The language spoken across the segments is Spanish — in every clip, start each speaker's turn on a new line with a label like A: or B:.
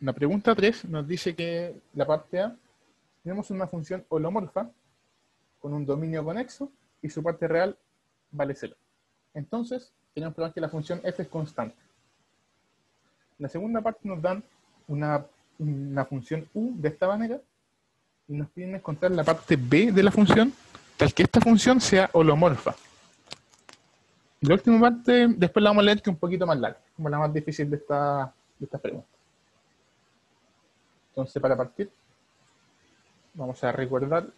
A: la pregunta 3 nos dice que la parte A, tenemos una función holomorfa con un dominio conexo y su parte real vale 0. Entonces, tenemos que probar que la función f es constante. En la segunda parte nos dan una función u de esta manera y nos piden encontrar la parte b de la función tal que esta función sea holomorfa. Y la última parte, después la vamos a leer, que es un poquito más larga, como la más difícil de estas preguntas. Entonces, para partir, vamos a recordar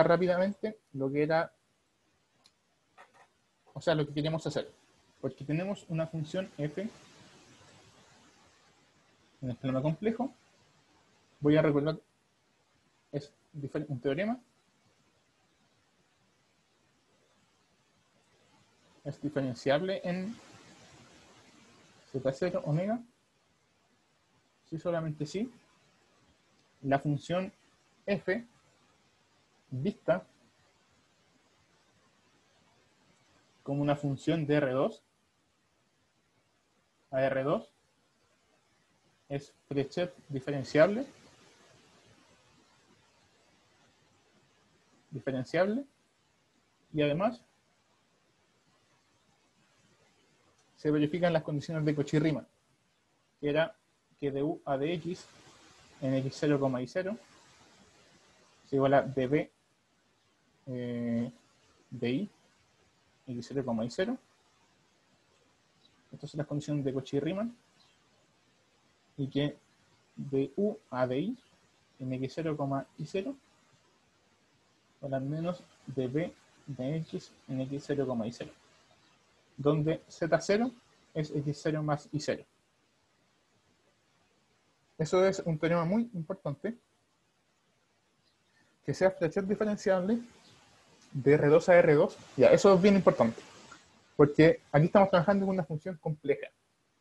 A: rápidamente lo que era, o sea, lo que queríamos hacer. Porque tenemos una función f en el plano complejo. Voy a recordar, es un teorema. Es diferenciable en z0 omega. Si solamente sí, la función f vista como una función de R2 a R2 es Frechet diferenciable y además se verifican las condiciones de Cauchy-Riemann, que era que de u a dx en x0, y0 es igual a db de i x0, y0. Estas son las condiciones de Cauchy-Riemann, y que de u a di en x0, y0 o al menos de b de x en x0, y0, donde z0 es x0 más y0. Eso es un teorema muy importante, que sea Frechet diferenciable de R2 a R2. Ya, eso es bien importante, porque aquí estamos trabajando con una función compleja.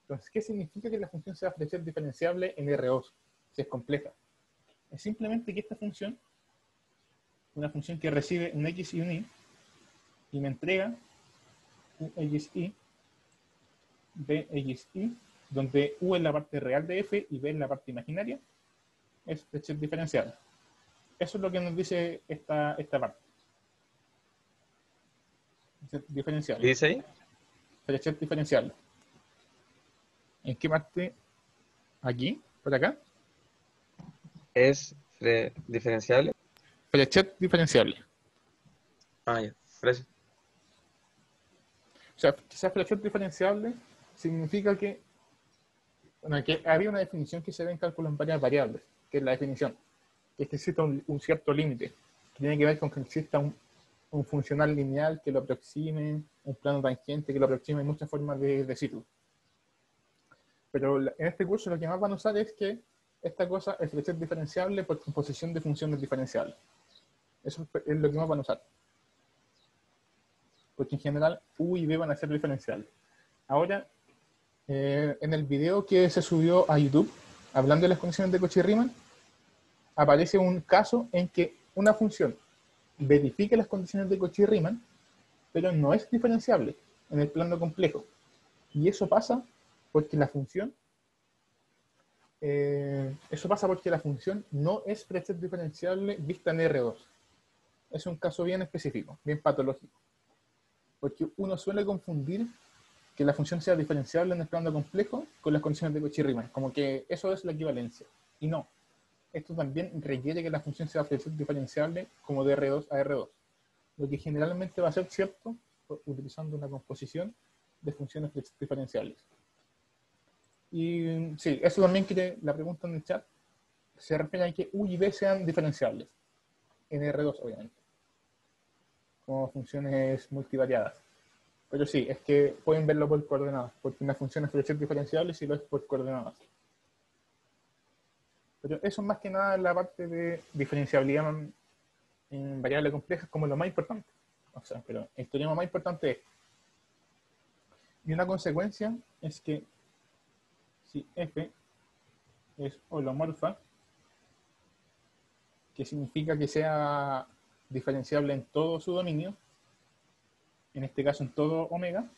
A: Entonces, ¿qué significa que la función sea Frechet diferenciable en R2 si es compleja? Es simplemente que esta función, una función que recibe un x y un y me entrega un xy, bxy, donde u es la parte real de f y b es la parte imaginaria, es Frechet diferenciable. Eso es lo que nos dice esta parte. Diferenciable.
B: ¿Qué dice ahí?
A: Frechet diferenciable. ¿En qué parte? ¿Aquí? ¿Por acá?
B: Es diferenciable.
A: Frechet diferenciable.
B: Ah, ya. Gracias.
A: O sea, que sea Frechet diferenciable significa que, bueno, que había una definición que se ve en cálculo en varias variables, que es la definición, que es que existe un cierto límite, que tiene que ver con que exista un funcional lineal que lo aproxime, un plano tangente que lo aproxime, hay muchas formas de decirlo. Pero en este curso lo que más van a usar es que esta cosa es Frechet diferenciable por composición de funciones diferenciables. Eso es lo que más van a usar. Porque en general u y b van a ser diferenciales. Ahora, en el video que se subió a YouTube, hablando de las condiciones de Cauchy-Riemann, aparece un caso en que una función verifica las condiciones de Cauchy-Riemann, pero no es diferenciable en el plano complejo. Y eso pasa porque la función no es Frechet diferenciable vista en R2. Es un caso bien específico, bien patológico. Porque uno suele confundir que la función sea diferenciable en el plano complejo con las condiciones de Cauchy-Riemann, como que eso es la equivalencia. Y no. Esto también requiere que la función sea Frechet diferenciable como de R2 a R2. Lo que generalmente va a ser cierto utilizando una composición de funciones diferenciables. Y sí, eso también quiere la pregunta en el chat. Se refiere a que u y b sean diferenciables. En R2, obviamente. Como funciones multivariadas. Pero sí, es que pueden verlo por coordenadas, porque una función es Frechet diferenciable si lo es por coordenadas. Pero eso más que nada la parte de diferenciabilidad en variables complejas como lo más importante. O sea, pero el teorema más importante es. Y una consecuencia es que si f es holomorfa, que significa que sea diferenciable en todo su dominio, en este caso en todo omega,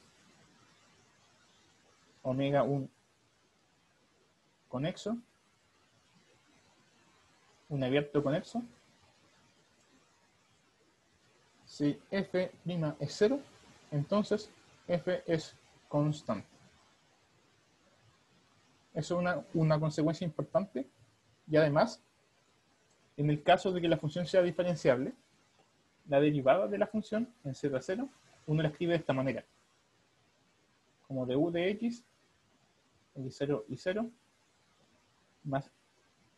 A: omega un conexo, un abierto conexo. Si f' es 0, entonces f es constante. Eso es una consecuencia importante. Y además, en el caso de que la función sea diferenciable, la derivada de la función en z0, uno la escribe de esta manera. Como de u de x, x0 y 0, más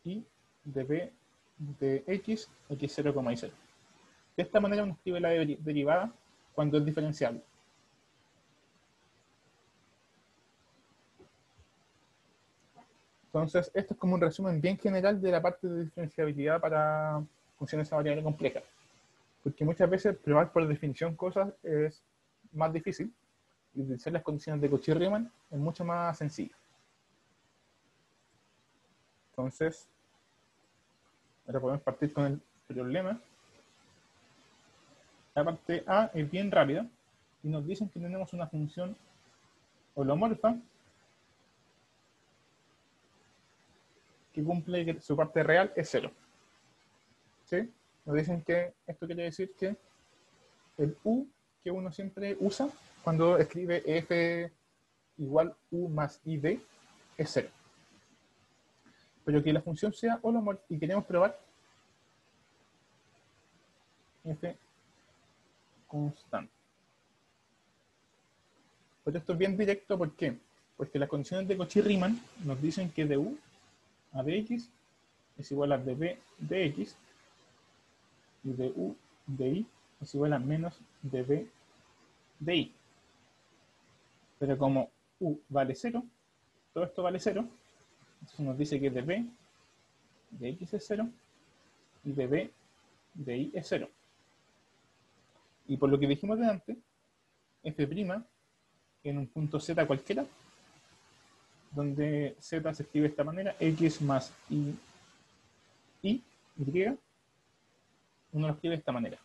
A: y de b de x, x0, y0. De esta manera uno escribe la derivada cuando es diferenciable. Entonces, esto es como un resumen bien general de la parte de diferenciabilidad para funciones a variable compleja. Porque muchas veces probar por definición cosas es más difícil y utilizar las condiciones de Cauchy-Riemann es mucho más sencillo. Entonces, ahora podemos partir con el problema. La parte A es bien rápida y nos dicen que tenemos una función holomorfa que cumple que su parte real es 0. ¿Sí? Nos dicen que esto quiere decir que el u que uno siempre usa cuando escribe f igual u más id es 0. Pero que la función sea holomorfa y queremos probar f constante. Pero esto es bien directo, ¿por qué? Porque las condiciones de Cauchy-Riemann nos dicen que de u a dx es igual a db de x y de u de y es igual a menos db de y. Pero como u vale 0, todo esto vale 0, entonces nos dice que db de x es 0 y db de y es 0. Y por lo que dijimos de antes, f' en un punto z cualquiera, donde z se escribe de esta manera, x más y, uno lo escribe de esta manera.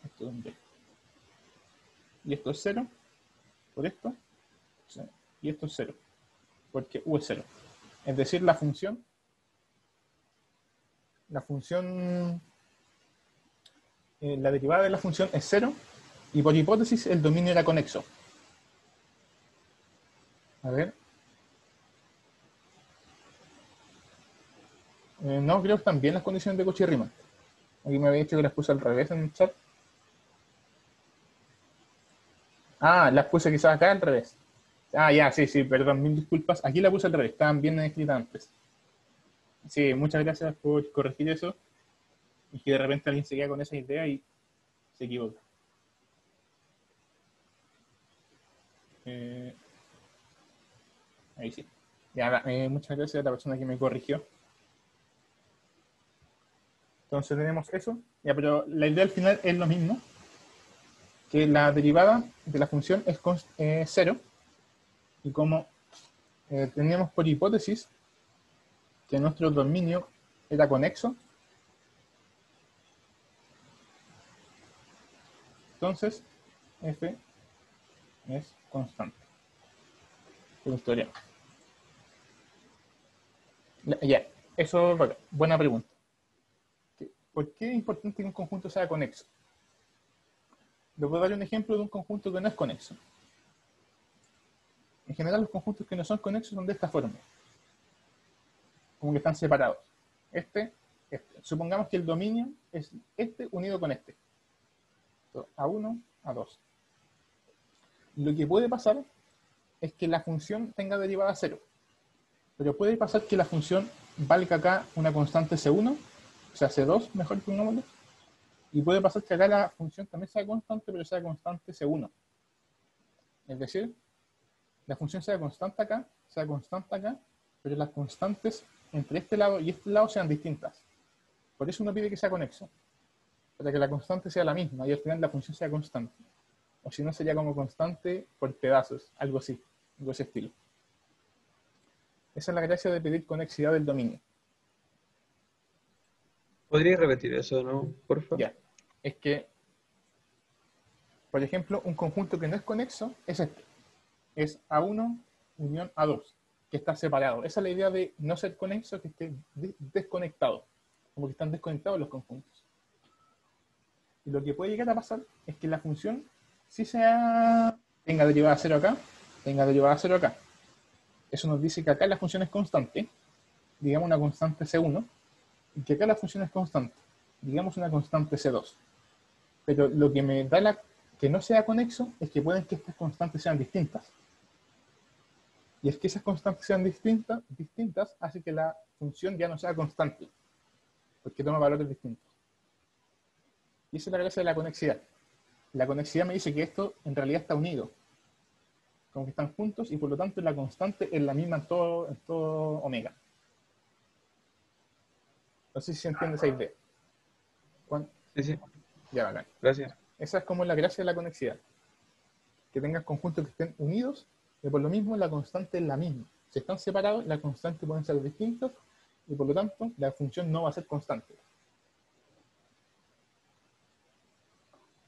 A: Esto es un b. Y esto es 0 por esto, y esto es 0, porque u es 0. Es decir, la función, la derivada de la función es 0, y por hipótesis el dominio era conexo. A ver. No, creo que están bien las condiciones de Cauchy-Riemann. Aquí me había dicho que las puse al revés en el chat. Ah, las puse quizás acá al revés. Ah, ya, sí, perdón, mil disculpas. Aquí la puse al revés, estaban bien escritas antes. Sí, muchas gracias por corregir eso. Y que de repente alguien se queda con esa idea y se equivoca. Ahí sí. Ya, muchas gracias a la persona que me corrigió. Entonces tenemos eso. Ya, pero la idea al final es lo mismo. Que la derivada de la función es 0. Y como teníamos por hipótesis que nuestro dominio era conexo, entonces f es constante. Por historia. Ya, eso, buena pregunta. ¿Por qué es importante que un conjunto sea conexo? Le voy a dar un ejemplo de un conjunto que no es conexo. En general, los conjuntos que no son conexos son de esta forma. Como que están separados. Este. Supongamos que el dominio es este unido con este. A1, A2. Lo que puede pasar es que la función tenga derivada 0. Pero puede pasar que la función valga acá una constante C1, o sea, C2, mejor que un número. Y puede pasar que acá la función también sea constante, pero sea constante C1. Es decir, la función sea constante acá, pero las constantes entre este lado y este lado sean distintas. Por eso uno pide que sea conexo, para que la constante sea la misma y al final la función sea constante. O si no, sería como constante por pedazos, algo así, algo de ese estilo. Esa es la gracia de pedir conexidad del dominio.
B: ¿Podrías repetir eso, no? Por favor.
A: Ya, es que Por ejemplo, un conjunto que no es conexo es este. Es A1 unión A2, que está separado. Esa es la idea de no ser conexo, que esté desconectado. Como que están desconectados los conjuntos. Y lo que puede llegar a pasar es que la función, si tenga derivada 0 acá, tenga derivada 0 acá. Eso nos dice que acá la función es constante, digamos una constante C1, y que acá la función es constante, digamos una constante C2. Pero lo que me da que no sea conexo es que pueden que estas constantes sean distintas. Y es que esas constantes sean distintas hace que la función ya no sea constante, porque toma valores distintos. Y esa es la gracia de la conexidad. La conexidad me dice que esto en realidad está unido, como que están juntos y por lo tanto la constante es la misma en todo omega. No sé si se entiende esa idea.
B: Sí, sí,
A: Ya, bacán.
B: gracias.
A: Esa es como la gracia de la conexidad. Que tengas conjuntos que estén unidos y por lo mismo la constante es la misma. Si están separados, la constante pueden ser distintos y por lo tanto la función no va a ser constante.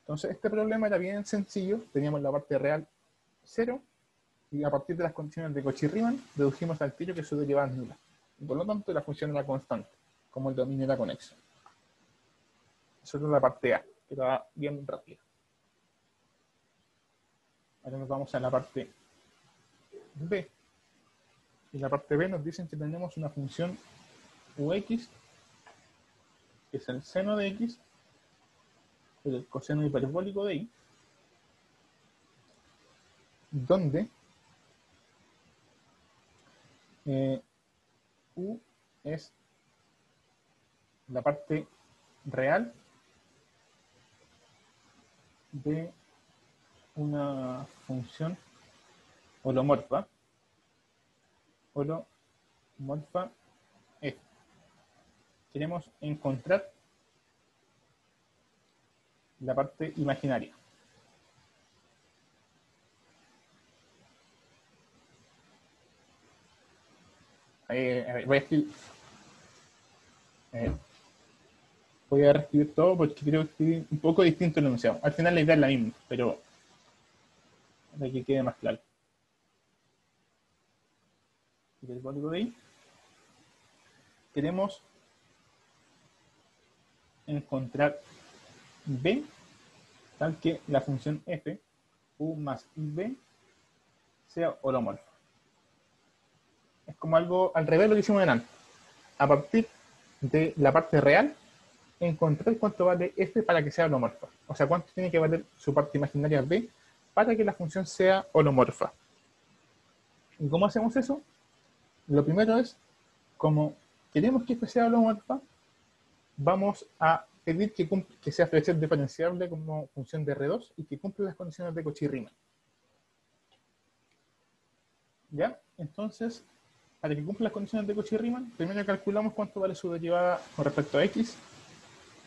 A: Entonces este problema era bien sencillo. Teníamos la parte real 0 y a partir de las condiciones de Cauchy-Riemann dedujimos al tiro que su derivada es nula. Y por lo tanto la función era constante, como el dominio era conexo. Eso es la parte A, que era bien rápida. Ahora nos vamos a la parte B. Y en la parte B nos dicen que tenemos una función ux, que es el seno de x, el coseno hiperbólico de y, donde u es la parte real de una función holomorfa f. Queremos encontrar la parte imaginaria. A ver, voy a reescribir todo porque creo que es un poco distinto el enunciado. Al final la idea es la misma, pero para que quede más claro. Hiperbólico de y. Queremos encontrar b tal que la función f, u más b, sea holomorfa. Es como algo al revés de lo que hicimos antes. A partir de la parte real, encontrar cuánto vale f para que sea holomorfa. O sea, cuánto tiene que valer su parte imaginaria b para que la función sea holomorfa. ¿Y cómo hacemos eso? Lo primero es, como queremos que f sea holomorfa, vamos a pedir que sea flexible diferenciable como función de R2 y que cumpla las condiciones de Cauchy-Riemann. ¿Ya? Entonces, para que cumpla las condiciones de Cauchy-Riemann, primero calculamos cuánto vale su derivada con respecto a x,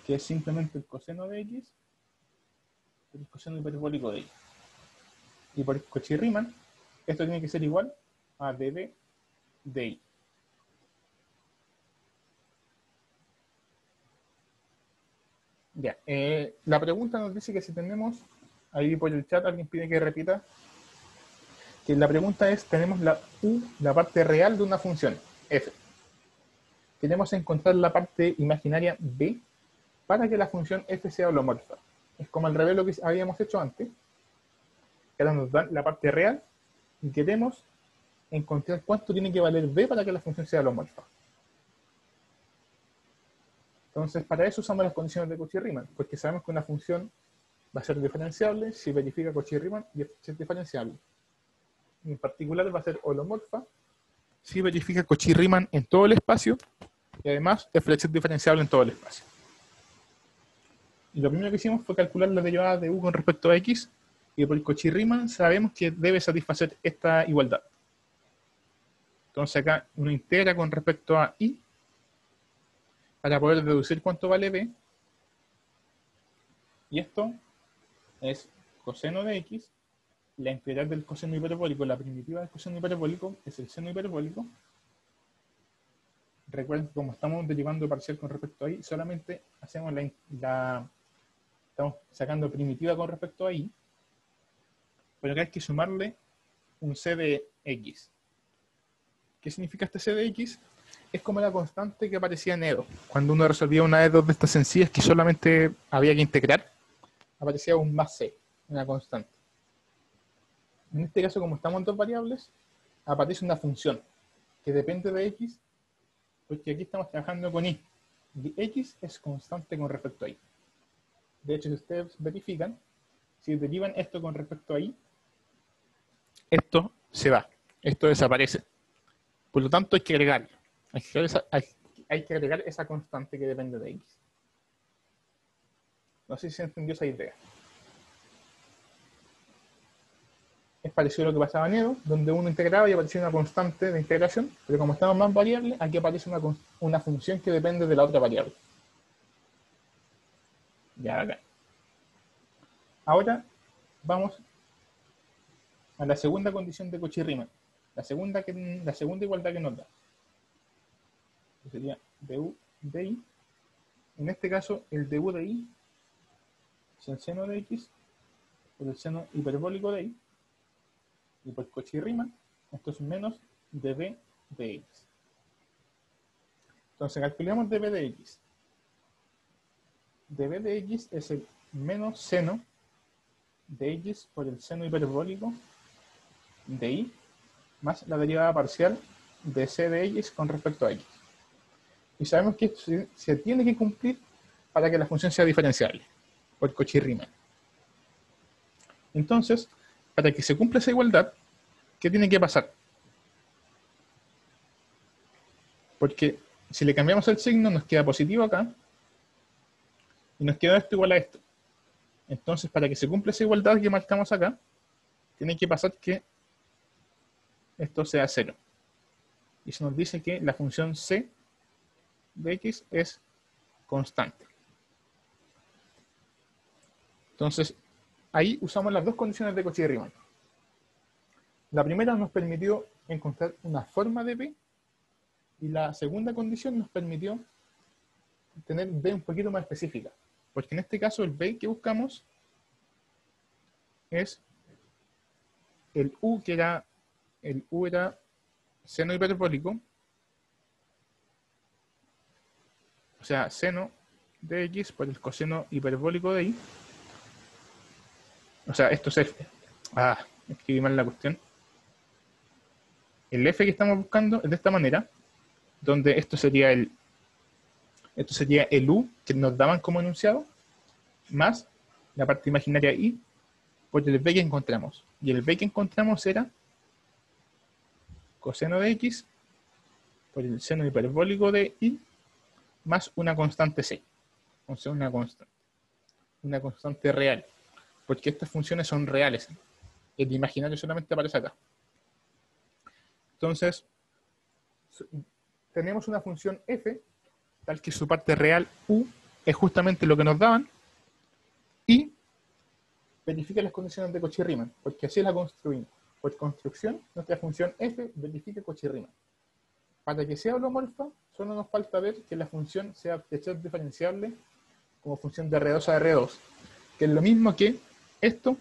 A: que es simplemente el coseno de x, el coseno hiperbólico de y. Y por Cauchy-Riemann, esto tiene que ser igual a dB de y. Ya, la pregunta nos dice que si tenemos, ahí por el chat alguien pide que repita, que la pregunta es, tenemos la u, la parte real de una función, f. Queremos encontrar la parte imaginaria b para que la función f sea holomorfa. Es como al revés lo que habíamos hecho antes, que ahora nos dan la parte real y queremos encontrar cuánto tiene que valer b para que la función sea holomorfa. Entonces, para eso usamos las condiciones de Cauchy-Riemann, porque sabemos que una función va a ser diferenciable si verifica Cauchy-Riemann y es diferenciable. En particular va a ser holomorfa si verifica Cauchy-Riemann en todo el espacio y además es flexible diferenciable en todo el espacio. Y lo primero que hicimos fue calcular la derivada de u con respecto a x y por Cauchy-Riemann sabemos que debe satisfacer esta igualdad. Entonces acá uno integra con respecto a y para poder deducir cuánto vale b. Y esto es coseno de x, la integral del coseno hiperbólico, la primitiva del coseno hiperbólico es el seno hiperbólico. Recuerden que como estamos derivando parcial con respecto a y, solamente hacemos estamos sacando primitiva con respecto a y, pero acá hay que sumarle un c de x. ¿Qué significa este c de x? Es como la constante que aparecía en E2. Cuando uno resolvía una E2 de estas sencillas que solamente había que integrar, aparecía un más c, una constante. En este caso, como estamos en dos variables, aparece una función que depende de x, porque aquí estamos trabajando con y. Y x es constante con respecto a y. De hecho, si ustedes verifican, si derivan esto con respecto a y, esto se va, esto desaparece. Por lo tanto, hay que agregarlo. Hay que agregar esa constante que depende de x. No sé si se entendió esa idea. Es parecido a lo que pasaba en EDO, donde uno integraba y aparecía una constante de integración, pero como estamos más variables, aquí aparece una función que depende de la otra variable. Ya acá. Ahora vamos a la segunda condición de Cauchy-Riemann, la segunda igualdad que nos da. Que sería du de i. En este caso, el du de i es el seno de x por el seno hiperbólico de y. Y por Cauchy-Riemann, esto es menos db de x. Entonces calculamos db de x. db de x es el menos seno de x por el seno hiperbólico de y más la derivada parcial de c de x con respecto a x. Y sabemos que esto se tiene que cumplir para que la función sea diferenciable por Cauchy-Riemann. Entonces, para que se cumpla esa igualdad, ¿qué tiene que pasar? Porque si le cambiamos el signo, nos queda positivo acá, y nos queda esto igual a esto. Entonces, para que se cumpla esa igualdad que marcamos acá, tiene que pasar que esto sea 0. Y se nos dice que la función c de x es constante. Entonces, ahí usamos las dos condiciones de Cauchy-Riemann. La primera nos permitió encontrar una forma de b, y la segunda condición nos permitió tener b un poquito más específica. Porque en este caso el b que buscamos es el u, que era seno hiperbólico, o sea, seno de x por el coseno hiperbólico de y. O sea, esto es f. Escribí mal la cuestión. El f que estamos buscando es de esta manera, donde esto sería el u que nos daban como enunciado, más la parte imaginaria y por el b que encontramos. Y el b que encontramos era coseno de x por el seno hiperbólico de y más una constante c. O sea, una constante real. Porque estas funciones son reales. El imaginario solamente aparece acá. Entonces, tenemos una función f, tal que su parte real u es justamente lo que nos daban, y verifica las condiciones de Cauchy-Riemann, porque así la construimos. Por construcción, nuestra función f verifica Cauchy-Riemann. Para que sea holomorfa, solo nos falta ver que la función sea Flechet diferenciable como función de R2 a R2, que es lo mismo que esto,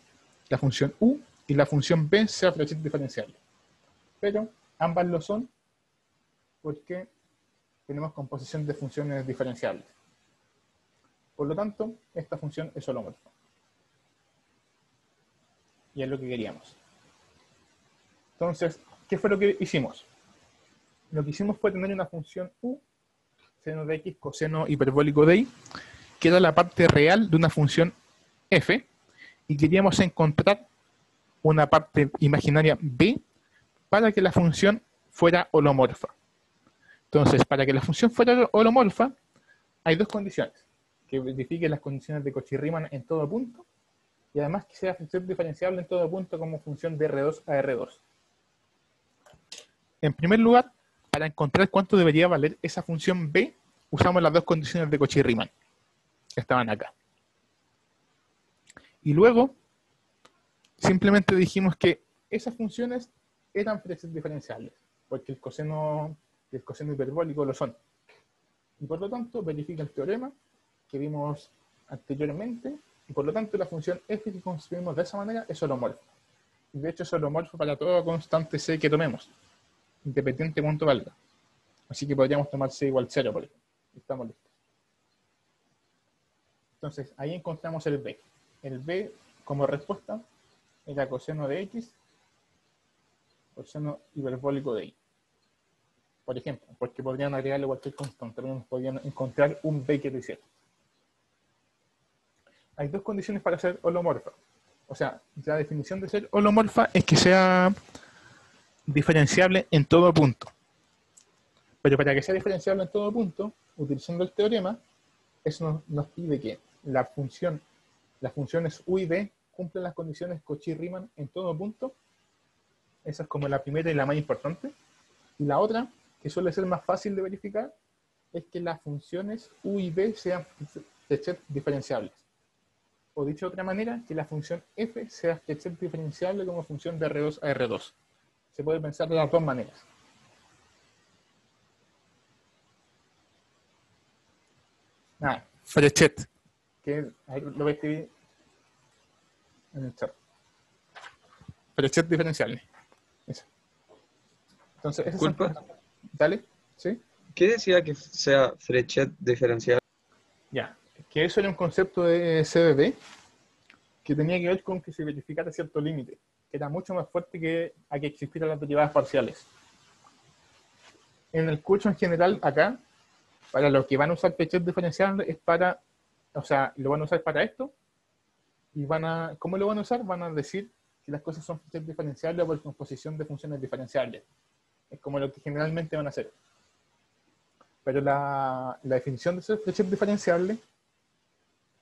A: la función u, y la función b sea Flechet diferenciable. Pero ambas lo son porque tenemos composición de funciones diferenciables. Por lo tanto, esta función es holomorfa. Y es lo que queríamos. Entonces, ¿qué fue lo que hicimos? Lo que hicimos fue tener una función u, seno de x, coseno hiperbólico de y, que era la parte real de una función f, y queríamos encontrar una parte imaginaria b para que la función fuera holomorfa. Entonces, para que la función fuera holomorfa, hay dos condiciones: que verifique las condiciones de Cauchy-Riemann en todo punto, y además que sea función diferenciable en todo punto como función de R2 a R2. En primer lugar, para encontrar cuánto debería valer esa función b, usamos las dos condiciones de Cauchy-Riemann, que estaban acá. Y luego, simplemente dijimos que esas funciones eran diferenciables, porque el coseno y el coseno hiperbólico lo son. Y por lo tanto, verifica el teorema que vimos anteriormente, y por lo tanto la función f que construimos de esa manera es holomorfa. Y de hecho es holomorfo para toda constante C que tomemos, independiente de cuánto valga. Así que podríamos tomar C igual 0, por ejemplo. Estamos listos. Entonces, ahí encontramos el B. El B, como respuesta, era coseno de X, coseno hiperbólico de Y. Por ejemplo, porque podrían agregarle cualquier constante, pero podrían encontrar un B que lo hiciera. Hay dos condiciones para ser holomorfa. O sea, la definición de ser holomorfa es que sea diferenciable en todo punto. Pero para que sea diferenciable en todo punto, utilizando el teorema, eso nos pide que las funciones U y B cumplen las condiciones Cauchy-Riemann en todo punto. Esa es como la primera y la más importante. Y la otra, que suele ser más fácil de verificar, es que las funciones U y B sean Frechet diferenciables. O dicho de otra manera, que la función f sea Frechet diferenciable como función de R2 a R2. Se puede pensar de las dos maneras. Frechet, que ahí lo voy a escribir en el chat. Frechet diferenciable. Eso. Entonces, esas son... Dale, ¿sí?
B: ¿Qué decía que sea Frechet diferencial?
A: Ya, que eso era un concepto de CDD que tenía que ver con que se verificara cierto límite, que era mucho más fuerte que a que existieran las derivadas parciales. En el curso en general, acá, para los que van a usar Frechet diferenciable, es para, o sea, lo van a usar para esto, y ¿cómo lo van a usar? Van a decir que las cosas son Frechet diferenciables por composición de funciones diferenciables. Es como lo que generalmente van a hacer. Pero la definición de ser Frechet diferenciable,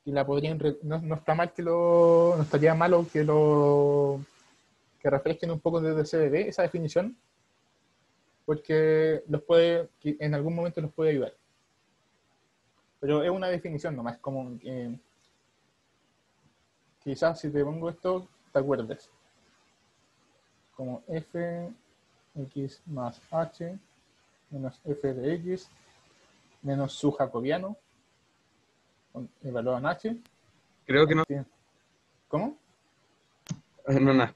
A: y la podrían, no está mal no estaría malo que refresquen un poco desde CDD esa definición, porque en algún momento los puede ayudar. Pero es una definición nomás, como quizás si te pongo esto, te acuerdes. Como f x más h menos f de x menos su jacobiano evaluado en h.
B: Creo que no.
A: ¿Cómo?
B: No, nada.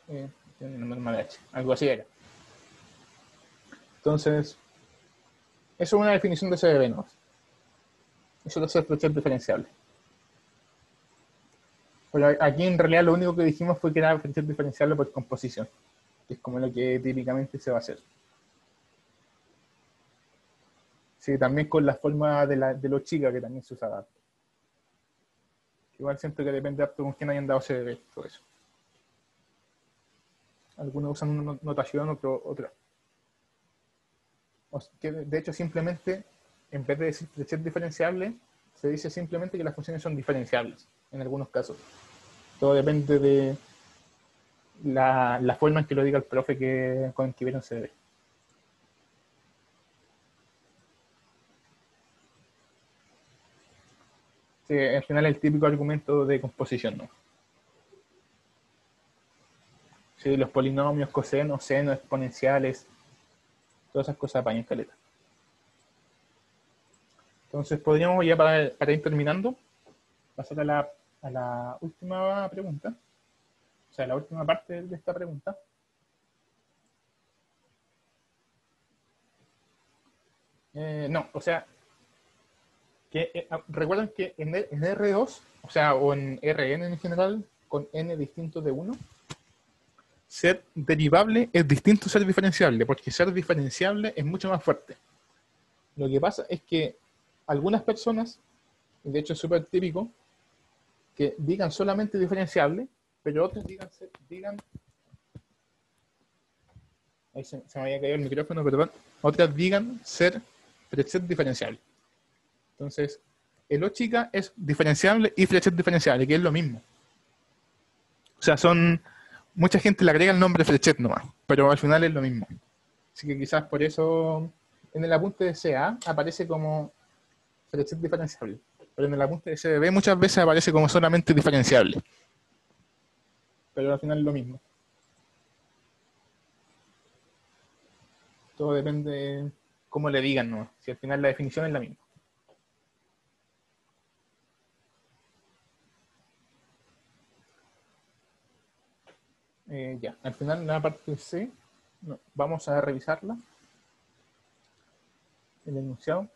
A: Tiene una norma de h. Algo así era. Entonces, eso es una definición de CDB, ¿no? Eso es el Frechet diferenciable. Pero aquí en realidad lo único que dijimos fue que era Frechet diferenciable por composición, que es como lo que típicamente se va a hacer. Sí, también con la forma de los chicas que también se usaba. Igual siento que depende harto con quién hayan dado CDB, todo eso. Algunos usan una notación, otra. De hecho, simplemente, en vez de decir Frechet diferenciable, se dice simplemente que las funciones son diferenciables, en algunos casos. Todo depende de la forma en que lo diga el profe con el que vieron CDB. Sí, al final el típico argumento de composición, ¿no? Sí, los polinomios, cosenos, senos, exponenciales, todas esas cosas apañan caleta. Entonces podríamos ya para ir terminando, pasar a la última pregunta, o sea, la última parte de esta pregunta. No, o sea, recuerden que en R2, o sea, o en Rn en general, con n distinto de 1, ser derivable es distinto a ser diferenciable, porque ser diferenciable es mucho más fuerte. Lo que pasa es que algunas personas, y de hecho es súper típico, que digan solamente diferenciable, pero otras digan ahí se me había caído el micrófono, perdón, otras digan ser Frechet diferenciable. Entonces, el O chica es diferenciable y Frechet diferenciable, que es lo mismo. O sea, mucha gente le agrega el nombre Frechet nomás, pero al final es lo mismo. Así que quizás por eso en el apunte de CA aparece como Frechet diferenciable, pero en el apunte de CDB muchas veces aparece como solamente diferenciable. Pero al final es lo mismo. Todo depende de cómo le digan, ¿no? Si al final la definición es la misma. Ya, al final la parte C, no, vamos a revisarla. El enunciado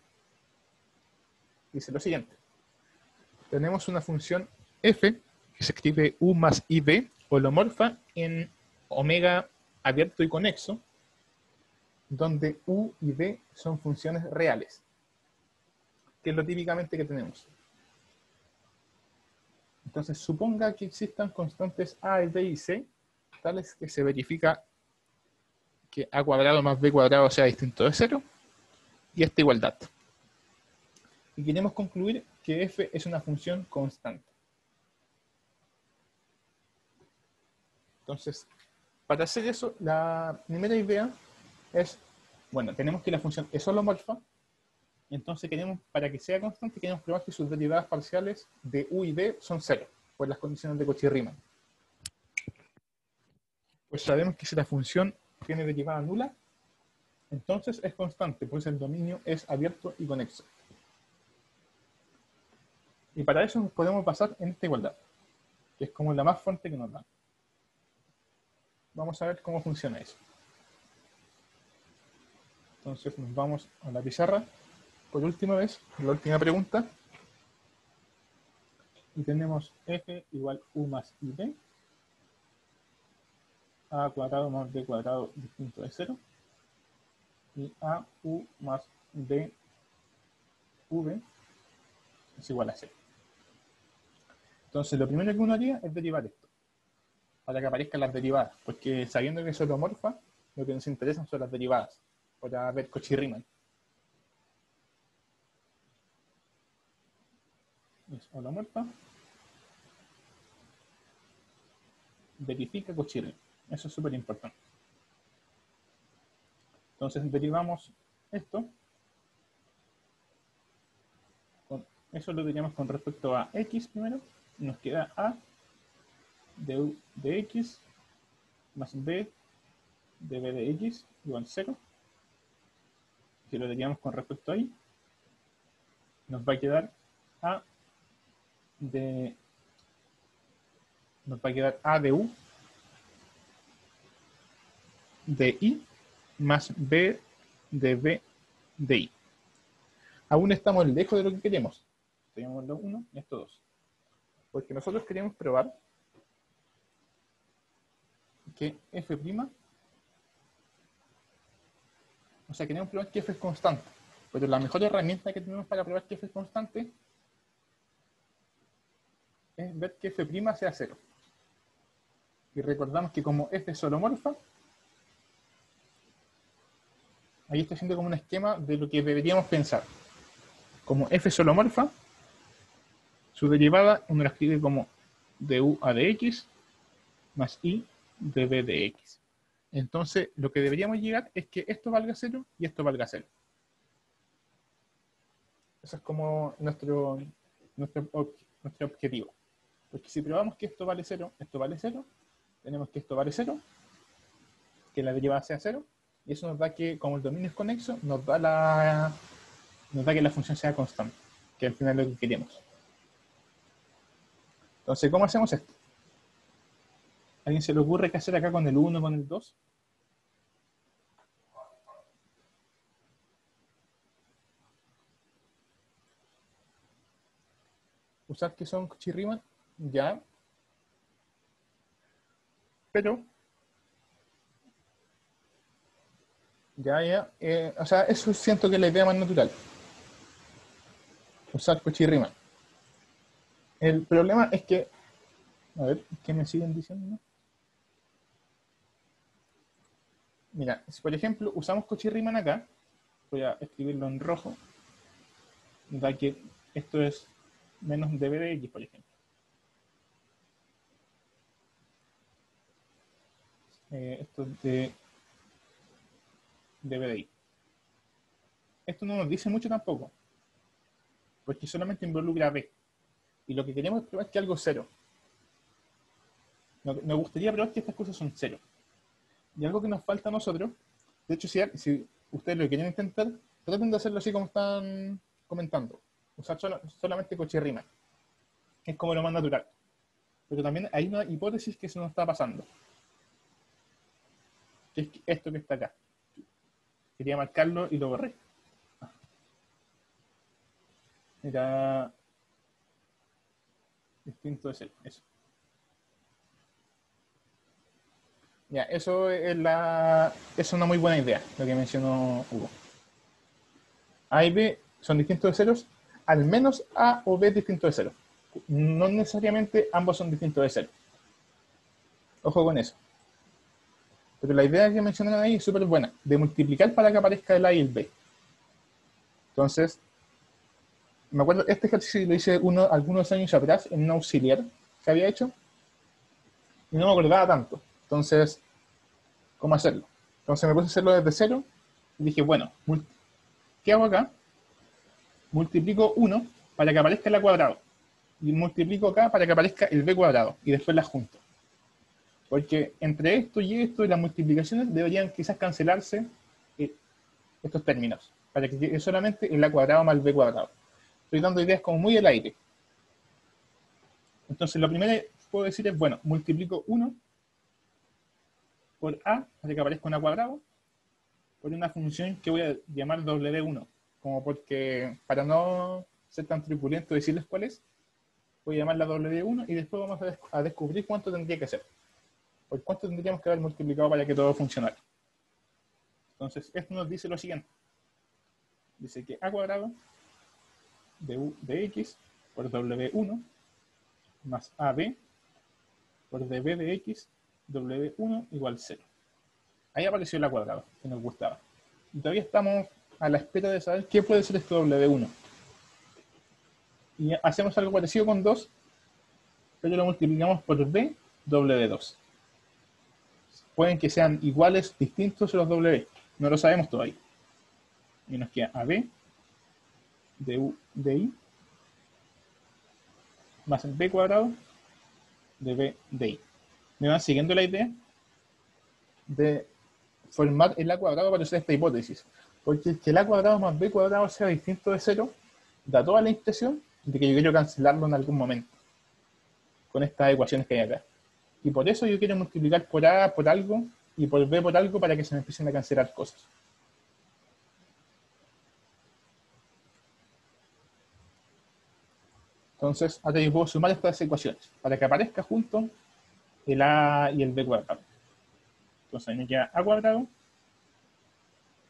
A: dice lo siguiente. Tenemos una función f que se escribe u más ib holomorfa en omega abierto y conexo, donde u y b son funciones reales, que es lo típicamente que tenemos. Entonces, suponga que existan constantes a, b y c, tales que se verifica que a cuadrado más b cuadrado sea distinto de 0, y esta igualdad. Y queremos concluir que f es una función constante. Entonces, para hacer eso, la primera idea es, bueno, tenemos que la función es holomorfa, entonces queremos, para que sea constante, queremos probar que sus derivadas parciales de u y b son 0, por las condiciones de Cauchy-Riemann. Pues sabemos que si la función tiene derivada nula, entonces es constante, pues el dominio es abierto y conexo. Y para eso nos podemos basar en esta igualdad, que es como la más fuerte que nos da. Vamos a ver cómo funciona eso. Entonces nos vamos a la pizarra, por última vez, la última pregunta. Y tenemos f igual u más ib, a cuadrado más b cuadrado distinto de 0, y a u más b v es igual a 0. Entonces lo primero que uno haría es derivar esto, para que aparezcan las derivadas, porque sabiendo que es holomorfa, lo que nos interesan son las derivadas, para ver Cauchy-Riemann. Es holomorfa, verifica Cauchy-Riemann. Eso es súper importante. Entonces derivamos esto. Eso lo diríamos con respecto a x primero. Nos queda a de u de x más b de b de x igual 0. Si lo diríamos con respecto a y, nos va a quedar a de u de i más b de b de i. Aún estamos lejos de lo que queremos. Tenemos lo 1 y esto 2. Porque nosotros queremos probar que f', o sea, queremos probar que f es constante. Pero la mejor herramienta que tenemos para probar que f es constante es ver que f' sea 0. Y recordamos que como f es holomorfa, ahí está haciendo como un esquema de lo que deberíamos pensar. Como f es holomorfa, su derivada uno la escribe como de u a de x más i de b de x. Entonces, lo que deberíamos llegar es que esto valga 0 y esto valga 0. Eso es como nuestro objetivo. Porque si probamos que esto vale 0, tenemos que esto vale 0, que la derivada sea 0, y eso nos da que, como el dominio es conexo, nos da que la función sea constante, que al final es lo que queremos. Entonces, ¿cómo hacemos esto? ¿A alguien se le ocurre qué hacer acá con el 1 o con el 2? Usar que son Cauchy-Riemann, ya. Pero, o sea, eso siento que es la idea más natural. Usar Cauchy-Riemann. El problema es que, a ver, ¿qué me siguen diciendo? Mira, si por ejemplo usamos Cauchy-Riemann acá, voy a escribirlo en rojo, da que esto es menos db de x, por ejemplo. Esto es de db de y. Esto no nos dice mucho tampoco, porque solamente involucra b. Y lo que queremos es probar que algo es 0. Nos gustaría probar que estas cosas son 0. Y algo que nos falta a nosotros, de hecho, si ustedes lo quieren intentar, traten de hacerlo así como están comentando. Usar solamente Cauchy-Riemann. Es como lo más natural. Pero también hay una hipótesis que se nos está pasando. que es esto que está acá. Quería marcarlo y lo borré. Era distinto de cero, eso. Ya, eso es una muy buena idea, lo que mencionó Hugo. A y B son distintos de ceros, al menos A o B es distinto de cero. No necesariamente ambos son distintos de cero. Ojo con eso. Pero la idea que mencionaron ahí es súper buena, de multiplicar para que aparezca el A y el B. Entonces, me acuerdo, este ejercicio lo hice algunos años atrás en un auxiliar que había hecho y no me acordaba tanto. Entonces, ¿cómo hacerlo? Entonces me puse a hacerlo desde cero y dije, bueno, ¿qué hago acá? Multiplico 1 para que aparezca el A cuadrado y multiplico acá para que aparezca el B cuadrado y después las junto. Porque entre esto y las multiplicaciones deberían quizás cancelarse estos términos, para que quede solamente el A cuadrado más el B cuadrado. Estoy dando ideas como muy al aire. Entonces lo primero que puedo decir es, bueno, multiplico 1 por A para que aparezca un A cuadrado por una función que voy a llamar W1, como porque, para no ser tan truculento decirles cuál es, voy a llamarla W1 y después vamos a descubrir cuánto tendría que ser. ¿Por cuánto tendríamos que haber multiplicado para que todo funcionara? Entonces, esto nos dice lo siguiente. Dice que A cuadrado de U de X por W1 más AB por dB de X W1 igual 0. Ahí apareció el A cuadrado, que nos gustaba. Y todavía estamos a la espera de saber qué puede ser esto W1. Y hacemos algo parecido con 2, pero lo multiplicamos por B W2. Pueden que sean iguales, distintos los W. No lo sabemos todavía. Y nos queda AB de U de I más el B cuadrado de B de I. ¿Me van siguiendo la idea? De formar el A cuadrado para hacer esta hipótesis. Porque que el A cuadrado más B cuadrado sea distinto de 0 da toda la impresión de que yo quiero cancelarlo en algún momento con estas ecuaciones que hay acá. Y por eso yo quiero multiplicar por A por algo y por B por algo para que se me empiecen a cancelar cosas. Entonces, ahora yo puedo sumar estas ecuaciones para que aparezca junto el A y el B cuadrado. Entonces, ahí me queda A cuadrado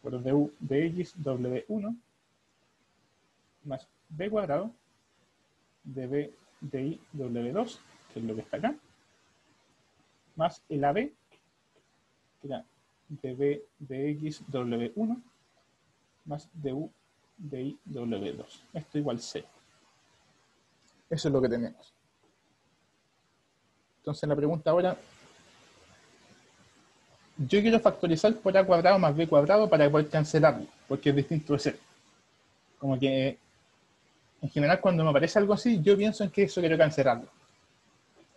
A: por du de X W1 más B cuadrado de B de I W2, que es lo que está acá, más el AB, que era de B de X W1 más du de I W2. Esto igual 0. Eso es lo que tenemos. Entonces la pregunta ahora, yo quiero factorizar por A cuadrado más B cuadrado para poder cancelarlo, porque es distinto de 0. Como que, en general, cuando me aparece algo así, yo pienso en que eso quiero cancelarlo.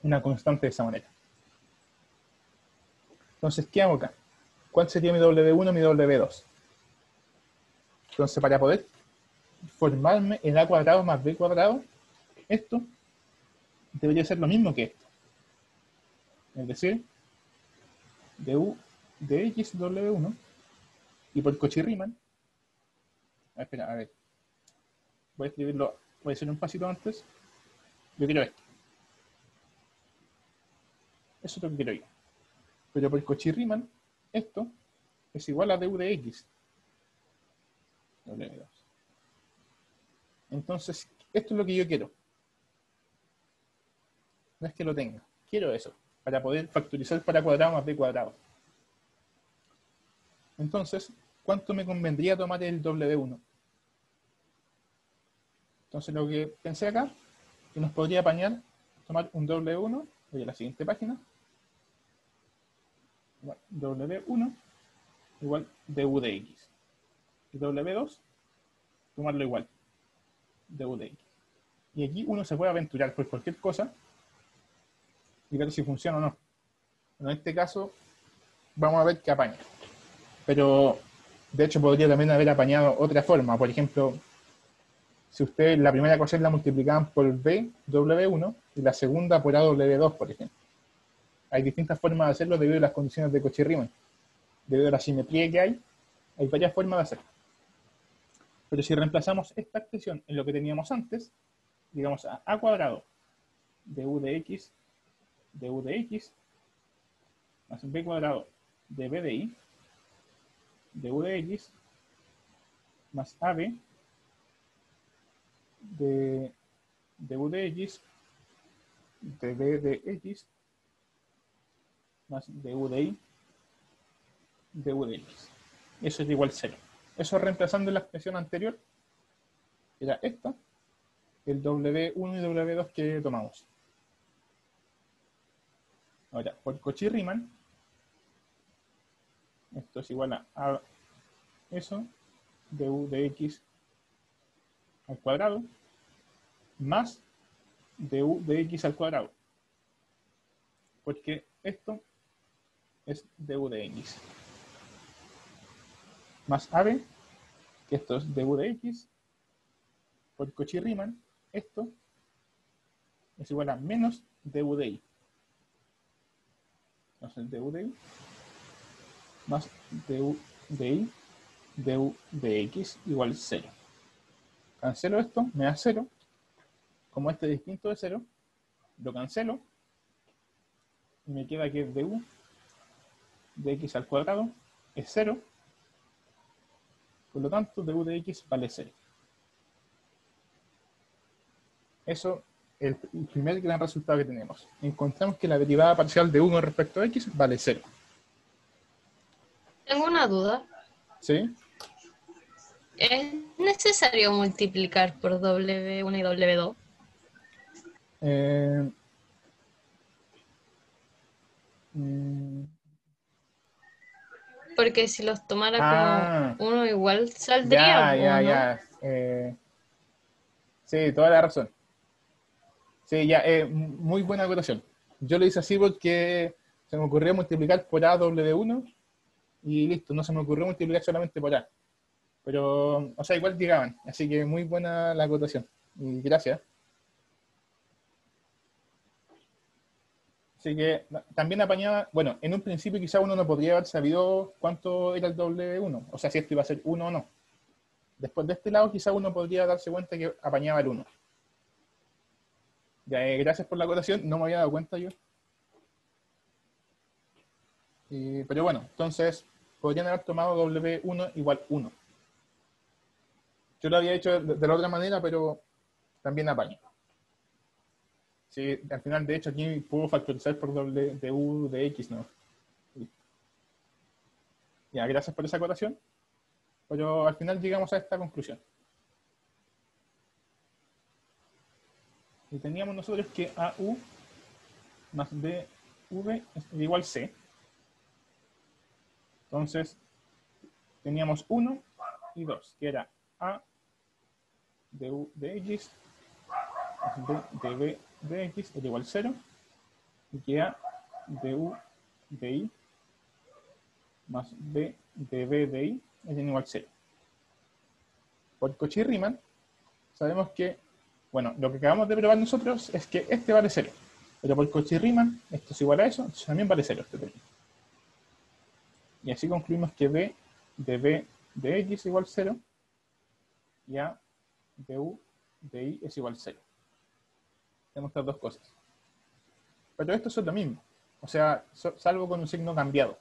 A: Una constante de esa manera. Entonces, ¿qué hago acá? ¿Cuál sería mi W1 y mi W2? Entonces, para poder formarme el A cuadrado más B cuadrado, esto debería ser lo mismo que esto. Es decir, du de X W1 y por Cauchy-Riemann. Espera, a ver. Voy a escribirlo, voy a hacer un pasito antes. Yo quiero esto. Eso es lo que quiero yo. Pero por Cauchy-Riemann, esto es igual a du de X W2. Entonces, esto es lo que yo quiero. No es que lo tenga. Quiero eso, para poder factorizar para cuadrado más b cuadrado. Entonces, ¿cuánto me convendría tomar el W1? Entonces, lo que pensé acá, que nos podría apañar tomar un W1, voy a la siguiente página, W1 igual du de X. Y W2, tomarlo igual, du de X. Y aquí uno se puede aventurar por cualquier cosa y ver si funciona o no. Pero en este caso, vamos a ver qué apaña. Pero, de hecho, podría también haber apañado otra forma. Por ejemplo, si ustedes la primera ecuación la multiplicaban por B, W1, y la segunda por A, W2, por ejemplo. Hay distintas formas de hacerlo debido a las condiciones de Cauchy-Riemann. debido a la simetría que hay varias formas de hacerlo. Pero si reemplazamos esta expresión en lo que teníamos antes, digamos a cuadrado de u de x más b cuadrado de b de u de x más ab de u de x de b de x más de u de x. Eso es igual a 0. Eso reemplazando la expresión anterior, era esta, el W1 y W2 que tomamos. Ahora, por Cauchy-Riemann, esto es igual a eso, de u de x al cuadrado, más de u de x al cuadrado. Porque esto es de u de x. Más AB, que esto es de u de x, por Cauchy-Riemann, esto es igual a menos de u de y. Entonces, de u de y más de u de x igual 0. Cancelo esto, me da 0. Como este es distinto de 0, lo cancelo. Y me queda que du de x al cuadrado es 0. Por lo tanto, du de x vale 0. Eso es el primer gran resultado que tenemos. Encontramos que la derivada parcial de 1 respecto a x vale 0.
C: Tengo una duda.
A: ¿Sí?
C: ¿Es necesario multiplicar por W1 y W2? Porque si los tomara como uno igual saldría,
A: ya. Sí, toda la razón. Sí, ya, muy buena acotación. Yo lo hice así porque se me ocurrió multiplicar por A W1 y listo, no se me ocurrió multiplicar solamente por A. Pero, o sea, igual llegaban. Así que muy buena la acotación. Y gracias. Así que también apañaba, bueno, en un principio quizá uno no podría haber sabido cuánto era el W1, o sea, si esto iba a ser 1 o no. Después de este lado quizá uno podría darse cuenta que apañaba el 1. Ya, gracias por la acotación, no me había dado cuenta yo. Pero bueno, entonces podrían haber tomado W1 igual 1. Yo lo había hecho de la otra manera, pero también apaño. Sí, al final, de hecho, aquí puedo factorizar por du de x, ¿no? Ya, gracias por esa acotación. Pero al final llegamos a esta conclusión. Y teníamos nosotros que AU más BV es igual C. Entonces, teníamos 1 y 2, que era A de U de X más B de B de X es igual 0. Y que A de U de Y más B de B de Y es igual 0. Por Cauchy-Riemann, sabemos que, bueno, lo que acabamos de probar nosotros es que este vale 0. Pero por Cauchy-Riemann, esto es igual a eso, entonces también vale 0 este término. Y así concluimos que B de X igual 0 y A de U de Y es igual 0. Tenemos estas dos cosas. Pero esto es lo mismo. O sea, salvo con un signo cambiado.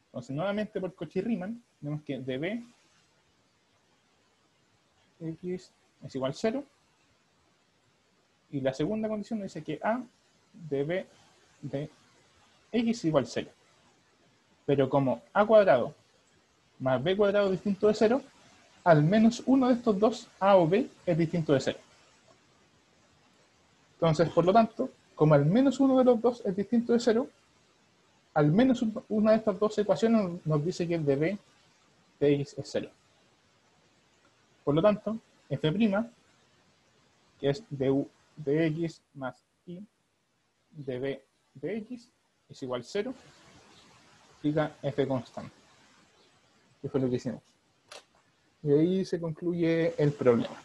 A: Entonces, nuevamente por Cauchy-Riemann, tenemos que dB X es igual 0. Y la segunda condición dice que A de B de X es igual 0. Pero como A cuadrado más B cuadrado distinto de 0, al menos uno de estos dos, A o B, es distinto de 0. Entonces, por lo tanto, como al menos uno de los dos es distinto de 0, al menos una de estas dos ecuaciones nos dice que el de B de X es 0. Por lo tanto, F', que es du de X más I de B de X, es igual a 0, significa F constante. Que fue lo que hicimos. Y ahí se concluye el problema.